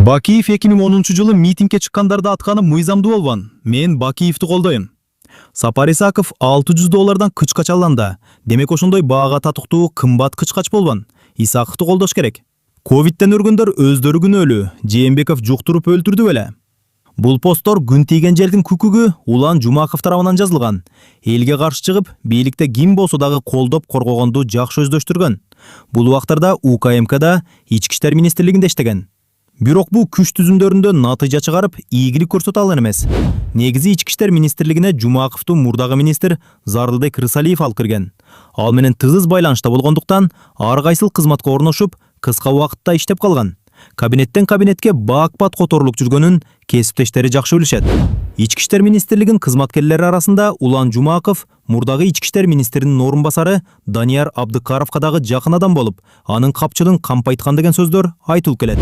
Бакиев 2010-жылы митингке чыккандарды атканы мыйзамдуу болгон. Мен Бакиевди колдойм. Сапар Исаков $600 күч кач алганда, демек ошондой баага татыктуу кымбат күч кач болгон. Исаковду колдош керек. Ковидтен өлгөндөр өздөрү күнөөлүү, Жээнбеков жуктуруп өлтүрдү беле. Бул посттор күн тийген жердин күкүгү Улан Жумаков тарабынан жазылган. Элге каршы чыгып, бийликте ким болсо дагы колдоп коргогонду жакшы өздөштүргөн. Бул убактарда УКМКда Ички иштер министрлигинде иштеген. Бирок бул күч түзүмдөрүндө натыйжа чыгарып, ийгилик көрсөтө алган эмес. Негизи Ички иштер министрлигине Жумаковду мурдагы министр Зарылбек Рысалиев алып кирген. Ал менен тыгыз байланышта болгондуктан, ар кайсыл кызматка орношуп, кыска убакытта иштеп калган. Кабинеттен кабинетке баак-бат которулуп жүргөнүн кесиптештери жакшы билишет. Ички иштер министрлигинин кызматкерлери арасында Улан Жумаков мурдагы ички иштер министринин орун басары Данияр Абдыкаровго дагы жакын адам болуп, анын капчыгын кампайткан деген сөздөр айтылып келет.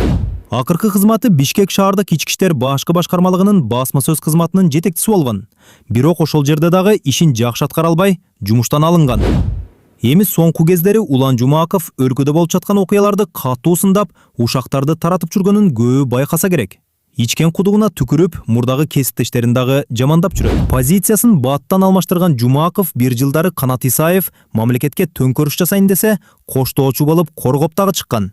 Акыркы кызматы Бишкек шаардык ички иштер башкы башкармалыгынын басма сөз кызматынын жетекчиси болгон. Бирок ошол жерде дагы ишин жакшы аткара албай, жумуштан алынган. Эми соңку кездери Улан Жумаков өлкөдө болуп жаткан окуяларды катуу сындап, ушактарды таратып жүргөнүн көбү байкаса керек. Ичкен кудугуна түкүрүп, мурдагы кесиптештерин дагы жамандап жүрөт. Позициясын баттан алмаштырган Жумаков бир жылдары Канат Исаев мамлекетке төңкөрүш жасайын десе, коштоочу болуп коргоп дагы чыккан.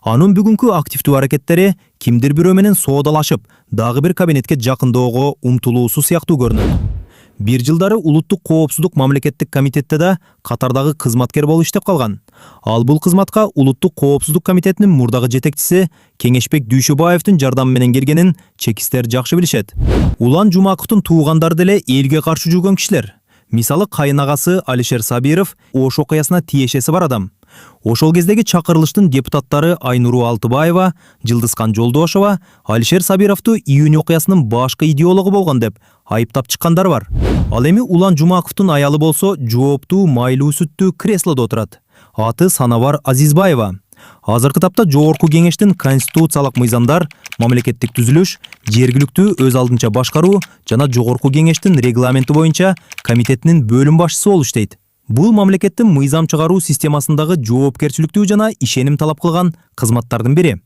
Анын бүгүнкү активдүү аракеттери кимдир бирөө менен соодалашып, дагы бир кабинетке жакынdoogо умтулуусу сыяктуу көрүнөт. Бир жылдары улуттук коопсуздук мамлекеттик комитетте да катардагы кызматкер болуп иштеп калган. Ал бул кызматка улуттук коопсуздук комитетинин мурдагы жетекчиси Кеңешбек Дүйшөбаевдин жардамы менен келгенин чекистер жакшы билишет. Улан Жумаковдун туугандары деле элге каршы жүргөн кишилер. Мисалы кайынагасы Алишер Сабиров Ош окуясына тиешеси бар адам. Ошол кездеги чакырылыштын депутаттары Айнуру Алтыбаева, Жылдызкан Жолдошова Алишер Сабировду июнь окуясынын башкы идеологу болгон деп айыптап чыккандар бар. Ал эми Улан Жумаковдун аялы болсо жооптуу майлуу сүттүү креслодо отурат. Аты Санабар Азизбаева. Азыркы тапта Жогорку кеңештин конституциялык мыйзамдар, мамлекеттик түзүлүш, жергиликтүү өз алдынча башкаруу жана Жогорку кеңештин регламенти боюнча комитетинин бөлүм башчысы болуп иштейт. Бул мамлекеттин мыйзам чыгаруу системасындагы жоопкерчиликтүү жана ишеним талап кылган кызматтардын бири.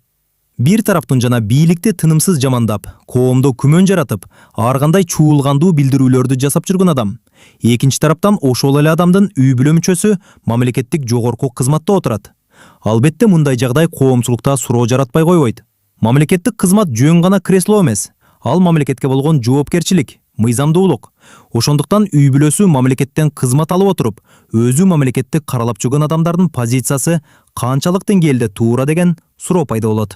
Бир тараптын жана бийликти тынымсыз жамандап, коомдо күмөн жаратып, ар кандай чуулгандуу билдирүүлөрдү жасап жүргөн адам. Экинчи тараптан ошол эле адамдын үй бүлө мүчөсү мамлекеттик жогорку кызматта отурат. Албетте мындай жагдай коомчулукта суроо жаратпай койбойт. Мамлекеттик кызмат жөн гана кресло эмес. Ал мамлекетке болгон жоопкерчилик, мыйзамдуулук. Ошондуктан үй бүлөсү мамлекеттен кызмат алып отуруп, өзү мамлекетти каралап жүргөн адамдардын позициясы канчалык деңгээлде туура деген суроо пайда болот.